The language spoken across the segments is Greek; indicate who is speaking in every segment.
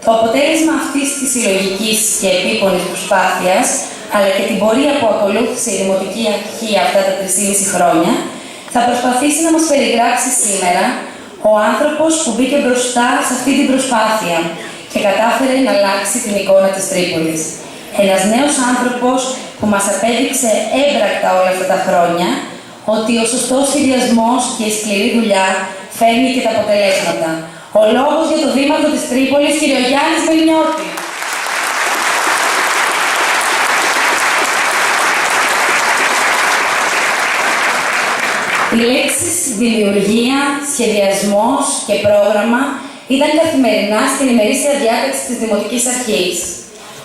Speaker 1: Το αποτέλεσμα αυτής της συλλογικής και επίπονης προσπάθειας, αλλά και την πορεία που ακολούθησε η Δημοτική Αρχή αυτά τα 3,5 χρόνια, θα προσπαθήσει να μας περιγράψει σήμερα ο άνθρωπος που μπήκε μπροστά σε αυτή την προσπάθεια και κατάφερε να αλλάξει την εικόνα της Τρίπολης. Ένας νέος άνθρωπος που μας απέδειξε έμπρακτα όλα αυτά τα χρόνια ότι ο σωστός σχεδιασμός και η σκληρή δουλειά φέρνει και τα αποτελέσματα. Ο λόγος για το δήμαρχο της Τρίπολης, κ. Γιάννης Μελινιώτη. Οι λέξεις δημιουργία, σχεδιασμός και πρόγραμμα ήταν καθημερινά στην ημερήσια διάταξη της Δημοτικής Αρχής.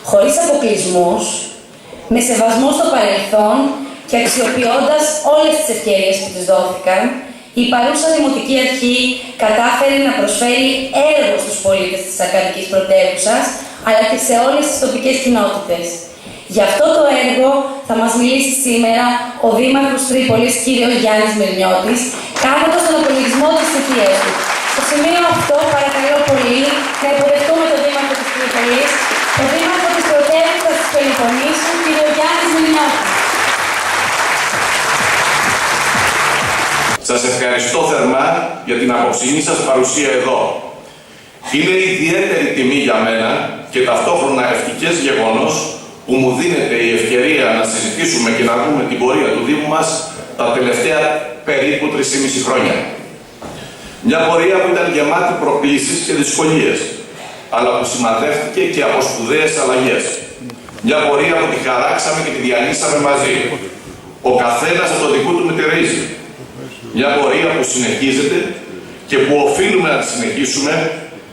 Speaker 1: Χωρίς αποκλεισμούς, με σεβασμό στο παρελθόν και αξιοποιώντας όλες τις ευκαιρίες που της δόθηκαν, η παρούσα Δημοτική Αρχή κατάφερε να προσφέρει έργο στους πολίτες της Αρκαδικής πρωτεύουσας, αλλά και σε όλες τις τοπικές κοινότητες. Γι' αυτό το έργο θα μας μιλήσει σήμερα ο Δήμαρχος Τρίπολης, κ. Γιάννης Μελινιώτης, κάνοντας τον απολογισμό της θητείας του. Στο σημείο αυτό, παρακαλώ πολύ, να υποδεχτούμε τον Δήμαρχο της Τρίπολης, τον Δήμαρχο της Πρωτεύουσας της Πελοποννήσου, κ. Γιάννης Μελινιώτη.
Speaker 2: Σας ευχαριστώ θερμά για την απόψινή σας παρουσία εδώ. Είναι ιδιαίτερη τιμή για μένα και ταυτόχρονα ευτυχές γεγονός που μου δίνεται η ευκαιρία να συζητήσουμε και να δούμε την πορεία του Δήμου μας τα τελευταία περίπου 3,5 χρόνια. Μια πορεία που ήταν γεμάτη προκλήσεις και δυσκολίες, αλλά που σημαδεύτηκε και από σπουδαίες αλλαγές. Μια πορεία που τη χαράξαμε και τη διανύσαμε μαζί. Ο καθένας από το δικό του μετερίζει. Μια πορεία που συνεχίζεται και που οφείλουμε να τη συνεχίσουμε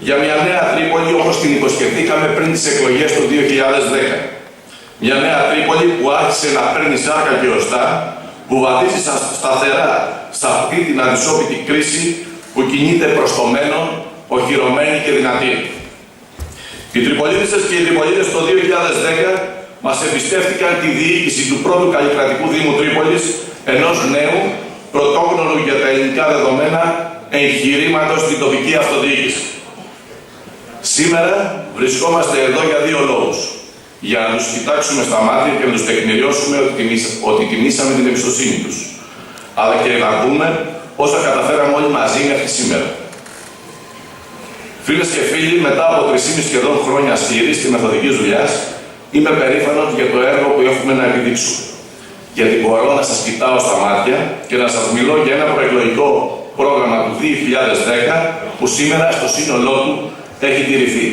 Speaker 2: για μια νέα Τρίπολη όπως την υποσχεθήκαμε πριν τις εκλογές του 2010. Μια νέα Τρίπολη που άρχισε να παίρνει σάρκα και οστά, που βαδίζει σταθερά σε αυτή την αδυσόπιτη κρίση που κινείται προς το μέλλον, οχυρωμένη και δυνατή. Οι Τριπολίτισσες και οι Τριπολίτες το 2010 μας εμπιστεύτηκαν τη διοίκηση του πρώτου καλλικρατικού Δήμου Τρίπολης, ενός νέου, πρωτόγνωρου για τα ελληνικά δεδομένα εγχειρήματος στην τοπική αυτοδιοίκηση. Σήμερα βρισκόμαστε εδώ για δύο λόγους. Για να τους κοιτάξουμε στα μάτια και να τους τεκμηριώσουμε ότι τιμήσαμε την εμπιστοσύνη τους. Αλλά και να δούμε όσα καταφέραμε όλοι μαζί μέχρι σήμερα. Φίλες και φίλοι, μετά από 3,5 σχεδόν χρόνια σκληρής και μεθοδικής δουλειάς, είμαι περήφανος για το έργο που έχουμε να επιδείξουμε. Γιατί μπορώ να σας κοιτάω στα μάτια και να σας μιλώ για ένα προεκλογικό πρόγραμμα του 2010 που σήμερα στο σύνολό του έχει τηρηθεί.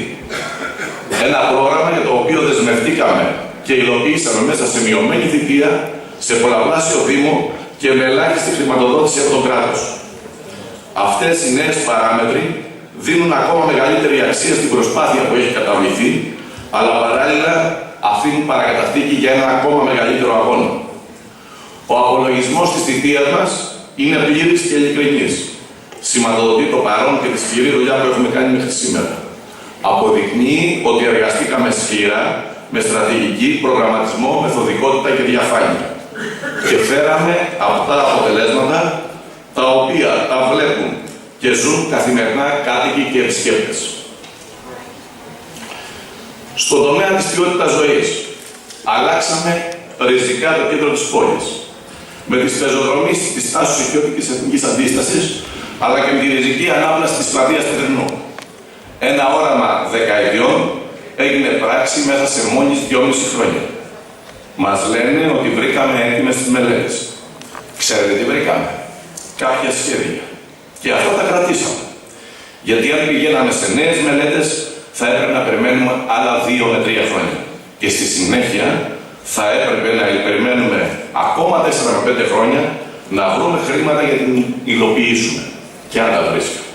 Speaker 2: Ένα πρόγραμμα για το οποίο δεσμευτήκαμε και υλοποιήσαμε μέσα σε μειωμένη θητεία, σε πολλαπλάσιο Δήμο και με ελάχιστη χρηματοδότηση από το κράτος. Αυτές οι νέες παράμετροι δίνουν ακόμα μεγαλύτερη αξία στην προσπάθεια που έχει καταβληθεί, αλλά παράλληλα αφήνουν παρακαταθήκη για ένα ακόμα μεγαλύτερο αγώνα. Ο απολογισμός της θητείας μας είναι πλήρης και ειλικρινής. Σηματοδοτεί το παρόν και τη σκληρή δουλειά που έχουμε κάνει μέχρι σήμερα. Αποδεικνύει ότι εργαστήκαμε σκληρά, με στρατηγική, προγραμματισμό, μεθοδικότητα και διαφάνεια. Και φέραμε αυτά τα αποτελέσματα, τα οποία τα βλέπουν και ζουν καθημερινά κάτοικοι και επισκέπτες. Στον τομέα της ποιότητας ζωής, αλλάξαμε ριζικά το κέντρο της πόλης. Με τις πεζοδρομήσεις της Τάσου Οικειώτικης Εθνικής Αντίστασης, αλλά και με τη ριζική ανάπλαση της πλατείας Πετρινού. Ένα όραμα δεκαετιών έγινε πράξη μέσα σε μόλις 2,5 χρόνια. Μας λένε ότι βρήκαμε έτοιμες τις μελέτες. Ξέρετε τι βρήκαμε? Κάποια σχέδια. Και αυτά τα κρατήσαμε. Γιατί αν πηγαίναμε σε νέες μελέτες, θα έπρεπε να περιμένουμε άλλα 2 με 3 χρόνια. Και στη συνέχεια θα έπρεπε να περιμένουμε ακόμα 4 με 5 χρόνια να βρούμε χρήματα για την υλοποιήσουμε. Και αν τα βρίσκαμε.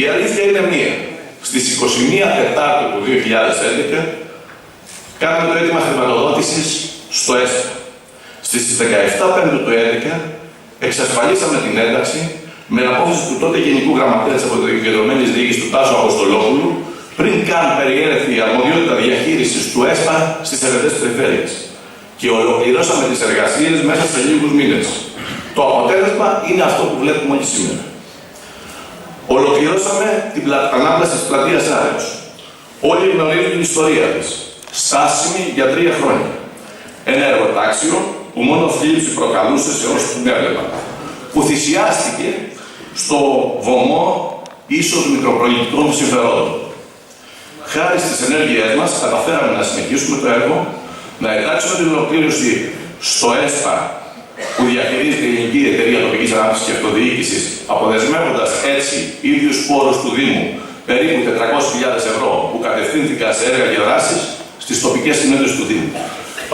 Speaker 2: Η αλήθεια είναι μία. Στις 21 Τετάρτου του 2011 κάναμε το αίτημα χρηματοδότησης στο ΕΣΠΑ. Στις 17 Πέμπτου του 2011 εξασφαλίσαμε την ένταξη με απόφαση του τότε Γενικού Γραμματέα της Αποκεντρωμένης Διοίκησης του Τάσου Αποστολόπουλου, πριν καν περιέλθει η αρμοδιότητα διαχείρισης του ΕΣΠΑ στις ερετές περιφέρειες. Και ολοκληρώσαμε τις εργασίες μέσα σε λίγους μήνες. Το αποτέλεσμα είναι αυτό που βλέπουμε όλοι σήμερα. Ολοκληρώσαμε την ανάπλαση της πλατείας Άρεως. Όλοι γνωρίζουν την ιστορία της. Στάσιμη για 3 χρόνια. Ένα εργοτάξιο που μόνο θλίψη προκαλούσε σε όσους την έβλεπαν. Που θυσιάστηκε στο βωμό ίσως μικροπροληπτικών συμφερόντων. Χάρη στις ενέργειές μας, καταφέραμε να συνεχίσουμε το έργο, να εντάξουμε την ολοκλήρωση στο ΕΣΠΑ, που διαχειρίζεται η Ελληνική Εταιρεία Τοπικής Ανάπτυξης και Αυτοδιοίκησης, αποδεσμεύοντας έτσι ίδιους πόρους του Δήμου, περίπου 400.000 ευρώ, που κατευθύνθηκαν σε έργα και δράσεις στις τοπικές συνέδρες του Δήμου.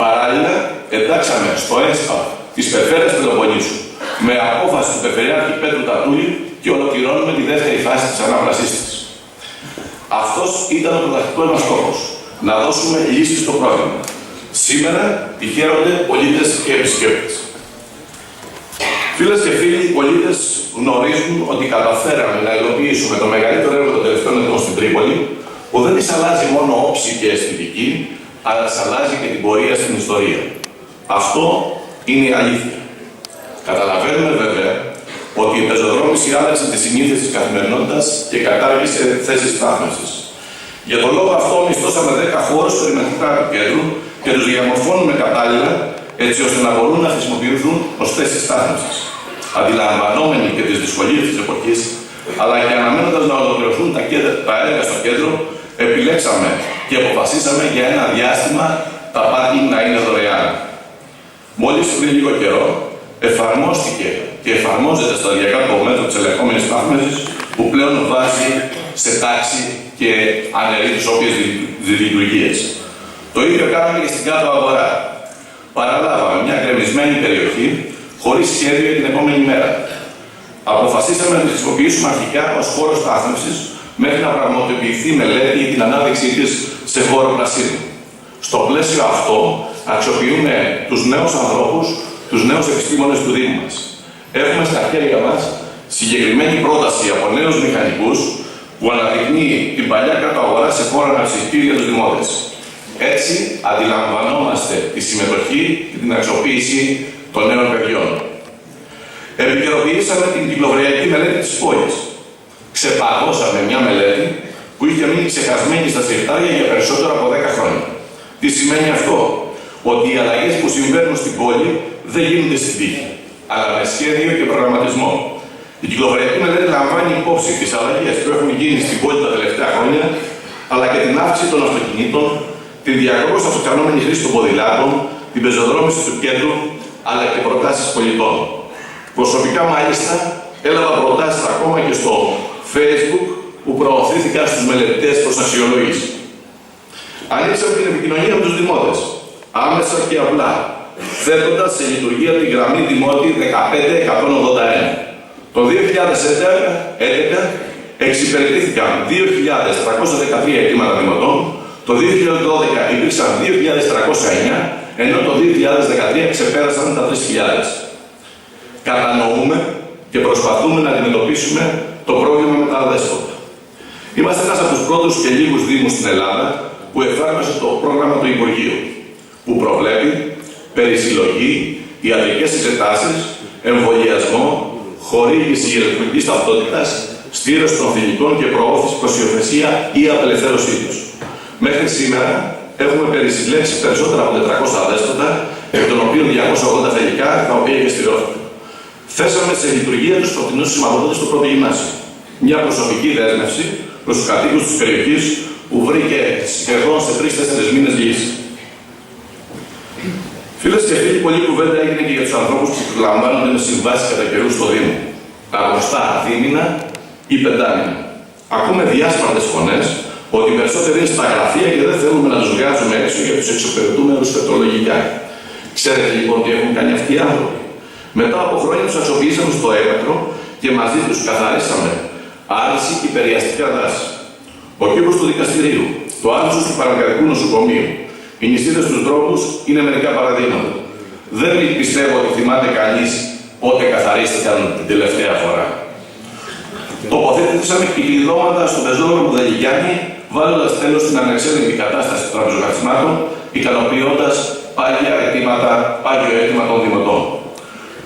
Speaker 2: Παράλληλα, εντάξαμε στο ΕΣΠΑ της Περιφέρειας Πελοποννήσου, με απόφαση του Περιφερειάρχη Πέτρου Τατούλη, και ολοκληρώνουμε τη δεύτερη φάση της ανάπλασής της. Αυτός ήταν ο πρωταρχικός μας στόχος, να δώσουμε λύσεις στο πρόβλημα. Σήμερα τη χαίρονται πολίτες και επισκέπτες. Φίλες και φίλοι, οι πολίτες γνωρίζουν ότι καταφέραμε να υλοποιήσουμε το μεγαλύτερο έργο των τελευταίων ετών στην Τρίπολη, που δεν της αλλάζει μόνο όψη και αισθητική, αλλά της αλλάζει και την πορεία στην ιστορία. Αυτό είναι η αλήθεια. Καταλαβαίνουμε βέβαια ότι η πεζοδρόμηση άλλαξε τις συνήθειες της καθημερινότητας και κατάργησε θέσεις στάθμευσης. Για τον λόγο αυτό, μισθώσαμε 10 χώρους περιμετρικά του κέντρου και τους διαμορφώνουμε κατάλληλα, έτσι ώστε να μπορούν να χρησιμοποιηθούν ως θέσεις στάθμευσης. Αντιλαμβανόμενοι και τις δυσκολίες της εποχής, αλλά και αναμένοντας να ολοκληρωθούν τα έργα στο κέντρο, επιλέξαμε και αποφασίσαμε για ένα διάστημα τα πάρκινγκ να είναι δωρεάν. Μόλις πριν λίγο καιρό, εφαρμόστηκε και εφαρμόζεται σταδιακά το μέτρο της ελεγχόμενης στάθμευσης, που πλέον βάζει σε τάξη και αναιρεί τις όποιες λειτουργίες. Το ίδιο κάναμε και στην κάτω αγορά. Παραλάβαμε μια γκρεμισμένη περιοχή χωρίς σχέδιο την επόμενη μέρα. Αποφασίσαμε να τη χρησιμοποιήσουμε αρχικά ως χώρο στάθμευσης, μέχρι να πραγματοποιηθεί μελέτη για την ανάδειξή της σε χώρο πρασίνου. Στο πλαίσιο αυτό, αξιοποιούμε τους νέους ανθρώπους, τους νέους επιστήμονες του Δήμου μας. Έχουμε στα χέρια μας συγκεκριμένη πρόταση από νέους μηχανικούς, που αναδεικνύει την παλιά κάτω αγορά σε χώρο αναψυχτή για τους δημότες. Έτσι, αντιλαμβανόμαστε τη συμμετοχή και την αξιοποίηση των νέων παιδιών. Επικαιροποιήσαμε την κυκλοφοριακή μελέτη της πόλης. Ξεπαγώσαμε μια μελέτη που είχε μείνει ξεχασμένη στα συρτάρια για περισσότερο από 10 χρόνια. Τι σημαίνει αυτό? Ότι οι αλλαγές που συμβαίνουν στην πόλη δεν γίνονται στην τύχη, αλλά με σχέδιο και προγραμματισμό. Η κυκλοφοριακή μελέτη λαμβάνει υπόψη τις αλλαγές που έχουν γίνει στην πόλη τα τελευταία χρόνια, αλλά και την αύξηση των αυτοκινήτων, την διαρκώς αυξανόμενη χρήση των ποδηλάτων, την πεζοδρόμηση του κέντρου, αλλά και προτάσεις πολιτών. Προσωπικά, μάλιστα, έλαβα προτάσεις ακόμα και στο Facebook, που προωθήθηκαν στους μελετητές προς αξιολόγηση. Ανοίξαμε την επικοινωνία με τους δημότες, άμεσα και απλά, θέτοντας σε λειτουργία τη γραμμή Δημότη 15181. Το 2011 εξυπηρετήθηκαν 2.313 αιτήματα δημοτών, το 2012 υπήρξαν 2.309, ενώ το 2013 ξεπέρασαν τα 3.000. Κατανοούμε και προσπαθούμε να αντιμετωπίσουμε το πρόβλημα με τα αδέσποτα. Είμαστε ένας από τους πρώτους και λίγους δήμους στην Ελλάδα που εφάρμοσε το πρόγραμμα του Υπουργείου, που προβλέπει περισυλλογή, ιατρικές εξετάσεις, εμβολιασμό, χορήγηση ηλεκτρονικής ταυτότητας, στήρωση των θηλυκών και προώθηση προς υιοθεσία ή απελευθέρωσή τους. Μέχρι σήμερα έχουμε περισυλλέξει περισσότερα από 400 αδέσποτα, εκ των οποίων 280 θηλυκά, τα οποία και στηριώθηκαν. Θέσαμε σε λειτουργία τους φωτεινούς σηματοδότες στο πρώτο γυμνάσιο. Μια προσωπική δέσμευση προς τους κατοίκους της περιοχής που βρήκε σχεδόν σε 3-4 μήνες λύση. Φίλες και φίλοι, πολλή κουβέντα έγινε και για τους ανθρώπους που λαμβάνονται με συμβάσεις κατά καιρού στο Δήμο. Τα γνωστά δίμηνα ή πεντάμηνα. Ακούμε διάσπαρτες φωνές ότι οι περισσότεροι είναι στα γραφεία και δεν θέλουμε να τους βγάζουμε έξω για τους εξωπερτούμενους πετρολογικά. Ξέρετε λοιπόν τι έχουν κάνει αυτοί οι άνθρωποι? Μετά από χρόνια τους αξιοποιήσαμε στο έπακρο και μαζί τους καθαρίσαμε άρση και περιαστικά δάση. Ο κήπος του δικαστηρίου, το άλυσος του παραγκατοικού νοσοκομείου, οι νησίδες στους δρόμους είναι μερικά παραδείγματα. Δεν πιστεύω ότι θυμάται κανείς πότε καθαρίστηκαν την τελευταία φορά. Τοποθετήσαμε κυκλειδώματα στον πεζόδρομο Δελιγιάννη, βάζοντας τέλος στην ανεξέλεγκτη κατάσταση των τραπεζοκαθισμάτων, ικανοποιώντας πάγιο αίτημα των δημοτών.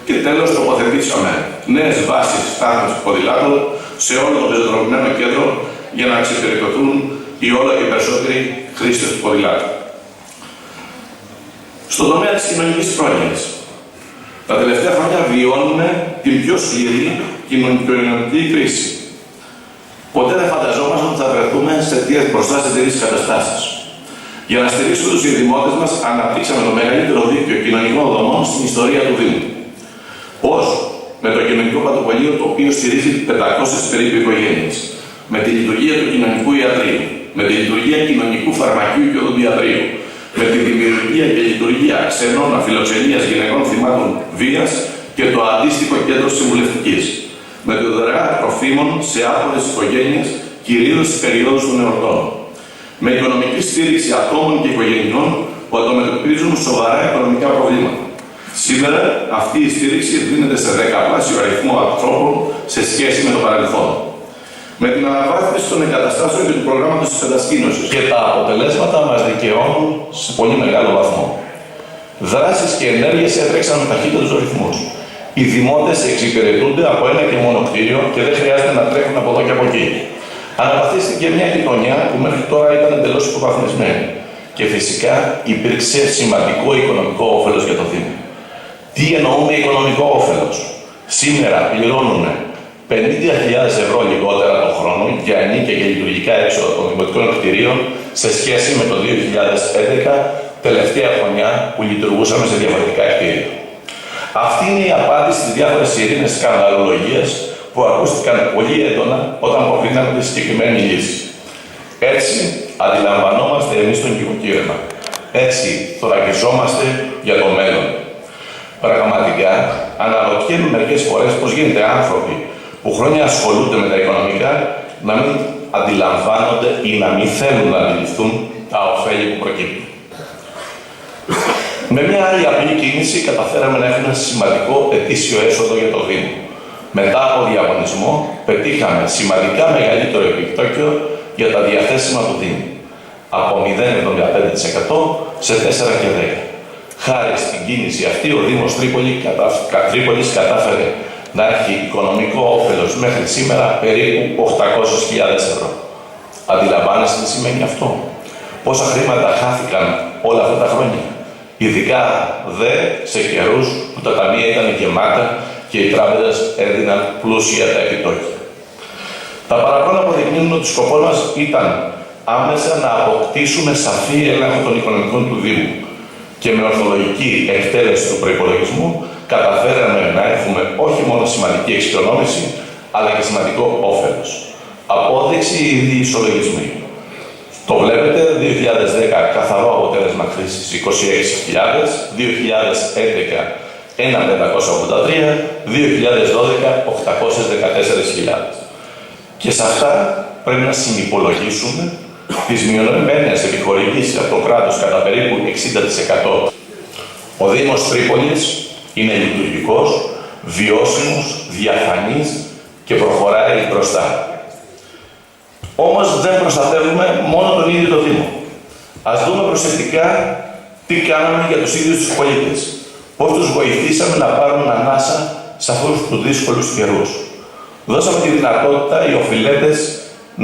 Speaker 2: Και τέλος, τοποθετήσαμε νέες βάσεις στάθμευσης ποδηλάτων σε όλο το πεζοδρομημένο κέντρο για να εξυπηρετηθούν οι όλο και περισσότεροι χρήστες του ποδηλάτου. Στον τομέα της κοινωνικής πρόνοιας, τα τελευταία χρόνια βιώνουμε την πιο σκληρή κοινωνική κρίση. Ποτέ δεν φανταζόμασταν ότι θα βρεθούμε μπροστά σε τέτοιες καταστάσεις. Για να στηρίξουμε τους συνδημότες μας, αναπτύξαμε το μεγαλύτερο δίκτυο κοινωνικών δομών στην ιστορία του Δήμου. Πώς? Με το κοινωνικό πρωτοκολλείο, το οποίο στηρίζει 500 περίπου οικογένειες. Με τη λειτουργία του κοινωνικού ιατρείου. Με τη λειτουργία κοινωνικού φαρμακείου και οδοντιατρείου. Με τη δημιουργία και λειτουργία ξενών αφιλοξενίας γυναικών θυμάτων βίας και το αντίστοιχο κέντρο συμβουλευτικής. Με τη δωρεάν τροφίμων σε άπορες οικογένειες, κυρίως στις περιόδους των εορτών. Με οικονομική στήριξη ατόμων και οικογενειών που αντιμετωπίζουν σοβαρά οικονομικά προβλήματα. Σήμερα αυτή η στήριξη δίνεται σε 10πλάσιο αριθμό ανθρώπων σε σχέση με το παρελθόν. Με την αναβάθμιση των εγκαταστάσεων και του προγράμματος της κατασκήνωσης. Και τα αποτελέσματα μας δικαιώνουν σε πολύ μεγάλο βαθμό. Δράσεις και ενέργειες έτρεξαν με ταχύτατους ρυθμούς. Οι δημότες εξυπηρετούνται από ένα και μόνο κτίριο και δεν χρειάζεται να τρέχουν από εδώ και από εκεί. Αναπαθίστηκε μια γειτονιά που μέχρι τώρα ήταν εντελώς υποβαθμισμένη. Και φυσικά υπήρξε σημαντικό οικονομικό όφελος για το Δήμο. Τι εννοούμε οικονομικό όφελος? Σήμερα πληρώνουν 50.000 ευρώ λιγότερα το χρόνο για ενίκεια και λειτουργικά έξοδα των δημοτικών κτηρίων σε σχέση με το 2011, τελευταία χρονιά που λειτουργούσαμε σε διαφορετικά κτίρια. Αυτή είναι η απάντηση στις διάφορες ειρήνες σκανδαλολογίες που ακούστηκαν πολύ έντονα όταν αποκρίναμε τη συγκεκριμένη λύση. Έτσι αντιλαμβανόμαστε εμείς τον νοικοκύρεμα. Έτσι θωρακιζόμαστε για το μέλλον. Πραγματικά αναρωτιέμαι μερικές φορές πώς γίνεται άνθρωποι που χρόνια ασχολούνται με τα οικονομικά να μην αντιλαμβάνονται ή να μην θέλουν να αντιληφθούν τα ωφέλη που προκύπτουν. Με μια άλλη απλή κίνηση καταφέραμε να έχουμε ένα σημαντικό ετήσιο έσοδο για το Δήμο. Μετά από διαγωνισμό πετύχαμε σημαντικά μεγαλύτερο επιτόκιο για τα διαθέσιμα του Δήμου. Από 0,75% σε 4 και 10. Χάρη στην κίνηση αυτή, ο Δήμος Τρίπολης κατάφερε να έχει οικονομικό όφελος μέχρι σήμερα περίπου 800.000 ευρώ. Αντιλαμβάνεστε τι σημαίνει αυτό? Πόσα χρήματα χάθηκαν όλα αυτά τα χρόνια? Ειδικά δε σε καιρούς που τα ταμεία ήταν γεμάτα και οι τράπεζες έδιναν πλούσια τα επιτόκια. Τα παραπάνω αποδεικνύουν ότι σκοπός μας ήταν άμεσα να αποκτήσουμε σαφή έλεγχο των οικονομικών του Δήμου και με ορθολογική εκτέλεση του προϋπολογισμού καταφέραμε να έχουμε όχι μόνο σημαντική εξοικονόμηση, αλλά και σημαντικό όφελος. Απόδειξη ήδη ισολογισμοί. Το βλέπετε, 2010 καθαρό αποτέλεσμα χρήσης 26.000, 2011 1.583, 2012 814.000. Και σε αυτά πρέπει να συνυπολογίσουμε τις μειωμένες επιχορηγήσεις από το κράτος κατά περίπου 60%. Ο Δήμος Τρίπολης είναι λειτουργικός, βιώσιμος, διαφανής και προχωράει μπροστά. Όμως δεν προστατεύουμε μόνο τον ίδιο το Δήμο. Ας δούμε προσεκτικά τι κάναμε για τους ίδιους τους πολίτες. Πώς τους βοηθήσαμε να πάρουν ανάσα σε αυτούς τους δύσκολους καιρούς. Δώσαμε τη δυνατότητα οι οφειλέτες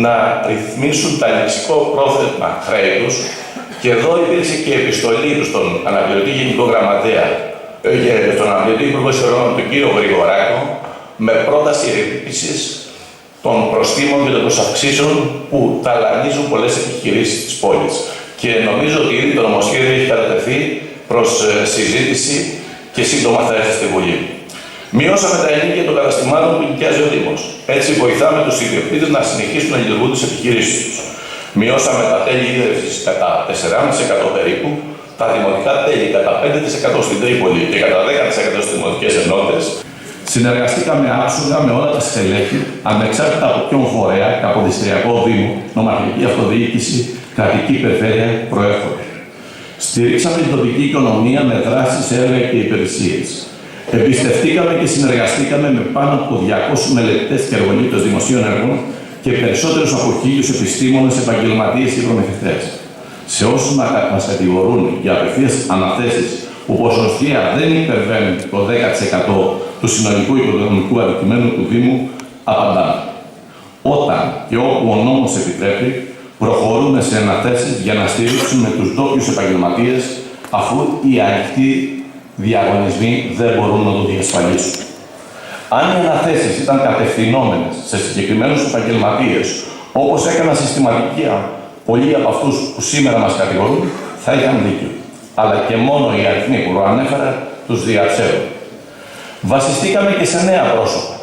Speaker 2: να ρυθμίσουν τα ληξικό πρόθεσμα χρέη τους και εδώ υπήρξε και επιστολή του στον αναπληρωτή Γενικό Γραμματέα και στον αναπληρωτή Υπουργό Εσωτερικών, τον κύριο Γρηγοράκο, με πρόταση ρύθμισης των προστίμων και των προσαυξήσεων που ταλανίζουν πολλές επιχειρήσεις της πόλης. Και νομίζω ότι ήδη το νομοσχέδιο έχει κατατεθεί προς συζήτηση και σύντομα θα έρθει στη Βουλή. Μειώσαμε τα ενίκια των καταστημάτων που νοικιάζει ο Δήμος. Έτσι βοηθάμε τους ιδιοκτήτες να συνεχίσουν να λειτουργούν τις επιχειρήσεις τους. Μειώσαμε τα τέλη ίδρυυσης κατά 4,5% περίπου, τα δημοτικά τέλη κατά 5% στην Τρίπολη και κατά 10% στις δημοτικές ενότητες. Συνεργαστήκαμε άψογα με όλα τα στελέχη, ανεξάρτητα από ποιον φορέα, καποδιστριακό Δήμο, νομαρχική αυτοδιοίκηση, κρατική περιφέρεια προέρχονται. Στηρίξαμε την τοπική οικονομία με δράσεις, έργα και υπηρεσίες. Εμπιστευτήκαμε και συνεργαστήκαμε με πάνω από 200 μελετητές και εργολήπτες δημοσίων έργων και περισσότερους από 1.000 επιστήμονες, επαγγελματίες και προμηθευτές. Σε όσους μας κατηγορούν για απευθείας αναθέσεις που ποσοστία δεν υπερβαίνουν το 10% του συνολικού οικονομικού αντικειμένου του Δήμου, απαντάμε. Όταν και όπου ο νόμος επιτρέπει, Προχωρούμε σε αναθέσεις για να στηρίξουμε τους ντόπιους επαγγελματίες, αφού οι ανοιχτοί διαγωνισμοί δεν μπορούν να το διασφαλίσουν. Αν οι αναθέσεις ήταν κατευθυνόμενες σε συγκεκριμένους επαγγελματίες, όπως έκαναν συστηματικά πολλοί από αυτούς που σήμερα μας κατηγορούν, θα είχαν δίκιο. Αλλά και μόνο οι αριθμοί που προανέφερα τους διαψεύουν. Βασιστήκαμε και σε νέα πρόσωπα,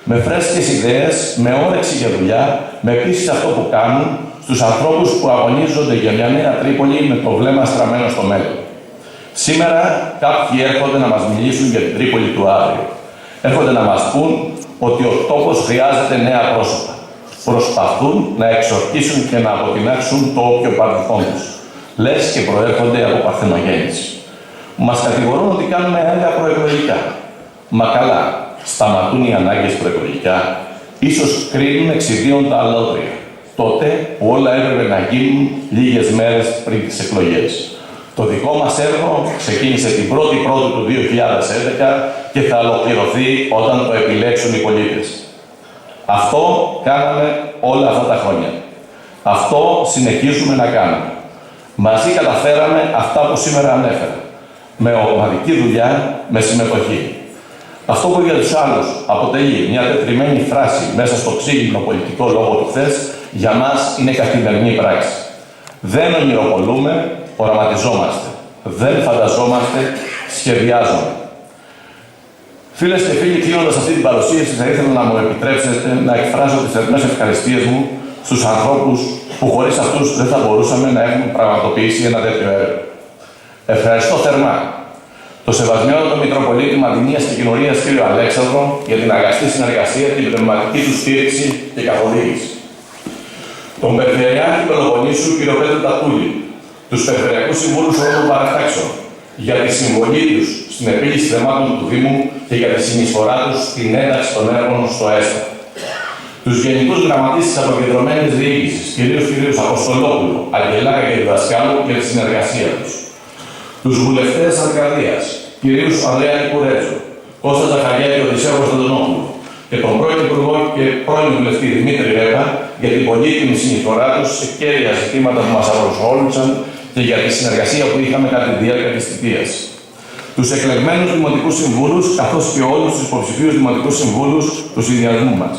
Speaker 2: με φρέσκες ιδέες, με όρεξη για δουλειά, με πίστη σε αυτό που κάνουν, στους ανθρώπους που αγωνίζονται για μια νέα Τρίπολη με το βλέμμα στραμμένο στο μέλλον. Σήμερα κάποιοι έρχονται να μας μιλήσουν για την Τρίπολη του αύριο. Έρχονται να μας πούν ότι ο τόπος χρειάζεται νέα πρόσωπα. Προσπαθούν να εξορκίσουν και να αποτινάξουν το όποιο παρελθόν τους. Λες και προέρχονται από παρθενογέννηση. Μας κατηγορούν ότι κάνουμε έργα προεκλογικά. Μα καλά, σταματούν οι ανάγκες προεκλογικά. Ίσως κρίνουν εξιδίων τα αλότρια. Τότε που όλα έπρεπε να γίνουν λίγες μέρες πριν τις εκλογές. Το δικό μας έργο ξεκίνησε την 1η Πρώτου του 2011 και θα ολοκληρωθεί όταν το επιλέξουν οι πολίτες. Αυτό κάναμε όλα αυτά τα χρόνια. Αυτό συνεχίζουμε να κάνουμε. Μαζί καταφέραμε αυτά που σήμερα ανέφερα. Με ομαδική δουλειά, με συμμετοχή. Αυτό που για τους άλλους αποτελεί μια τετριμένη φράση μέσα στο ξύλινο πολιτικό λόγο του χθες, για μας είναι καθημερινή πράξη. Δεν ονειροπολούμε, οραματιζόμαστε. Δεν φανταζόμαστε, σχεδιάζουμε. Φίλες και φίλοι, κλείνοντας αυτή την παρουσίαση, θα ήθελα να μου επιτρέψετε να εκφράσω τις θερμές ευχαριστίες μου στους ανθρώπους που χωρίς αυτούς δεν θα μπορούσαμε να έχουμε πραγματοποιήσει ένα τέτοιο έργο. Ευχαριστώ θερμά το Σεβασμιότατο Μητροπολίτη Μαδινίας και Κοινορίας κ. Αλέξανδρο για την αγαστή συνεργασία και την πνευματική του στήριξη και καθοδήγηση. Τον Περιφερειάρχη Πελοποννήσου κ. Πέτρο Τατούλη, τους Περιφερειακούς Συμβούλους όλων των παρατάξεων για τη συμβολή τους στην επίλυση θεμάτων του Δήμου και για τη συνεισφορά τους στην ένταξη των έργων στο ΕΣΠΑ. Τους Γενικούς Γραμματείς της Αποκεντρωμένης Διοίκησης, κ. Αποστολόπουλου, Αγγελάκα και Διδασκάλου για τη συνεργασία τους. Τους βουλευτές Αρκαδίας, κ. Ανδρέα Νικουρέτζο, Κώστα Ζαχαριά και Οδυσσέο Κωνσταντινόπουλο και τον πρώην Υπουργό και πρώην βουλευτή Δημήτρη Ρέπα για την πολύτιμη συνεισφορά τους σε κέρια ζητήματα που μας απασχόλησαν και για τη συνεργασία που είχαμε κατά τη διάρκεια της θητείας. Τους εκλεγμένους δημοτικούς συμβούλους, καθώς και όλους τους υποψηφίους δημοτικούς συμβούλους του συνδυασμού μας.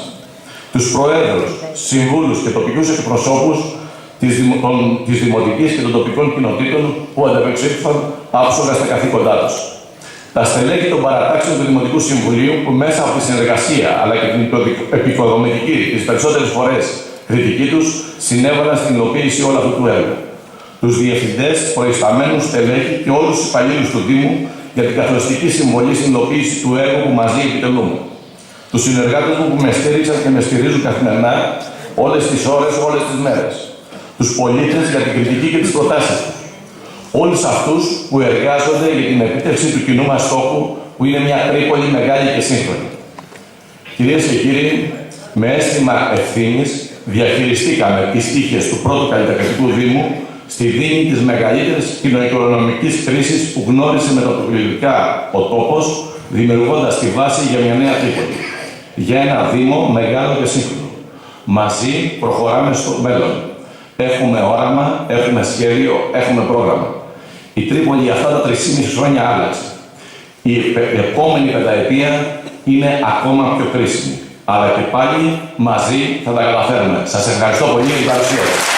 Speaker 2: Τους προέδρους, συμβούλους και τοπικούς εκπροσώπους της Δημοτικής και των τοπικών κοινοτήτων που ανταπεξήλθαν άψογα στα καθήκοντά τους. Τα στελέχη των παρατάξεων του Δημοτικού Συμβουλίου που μέσα από τη συνεργασία αλλά και την επικοδομητική, τις περισσότερες φορές κριτική τους, συνέβαλαν στην υλοποίηση όλου αυτού του έργου. Τους διευθυντές, προϊσταμένους στελέχη και όλους τους υπαλλήλους του Δήμου για την καθοριστική συμβολή στην υλοποίηση του έργου που μαζί επιτελούμε. Τους συνεργάτες μου που με στήριξαν και με στηρίζουν καθημερινά όλες τις ώρες, όλες τις μέρες. Τους πολίτες για την κριτική και τις προτάσεις τους. Όλους αυτούς που εργάζονται για την επίτευξη του κοινού μας στόχου, που είναι μια Τρίπολη μεγάλη και σύγχρονη. Κυρίες και κύριοι, με αίσθημα ευθύνης διαχειριστήκαμε τις τύχες του πρώτου καλλιτεχνικού Δήμου στη δίνη της μεγαλύτερης κοινοοικονομικής κρίσης που γνώρισε μεταπολιτικά ο τόπος, δημιουργώντας τη βάση για μια νέα Τρίπολη. Για ένα Δήμο μεγάλο και σύγχρονο. Μαζί προχωράμε στο μέλλον. Έχουμε όραμα, έχουμε σχέδιο, έχουμε πρόγραμμα. Η Τρίπολη αυτά τα 3,5 χρόνια άλλαξε. Η επόμενη πενταετία είναι ακόμα πιο κρίσιμη. Αλλά και πάλι μαζί θα τα καταφέρουμε. Σας ευχαριστώ πολύ για την παρουσία σας.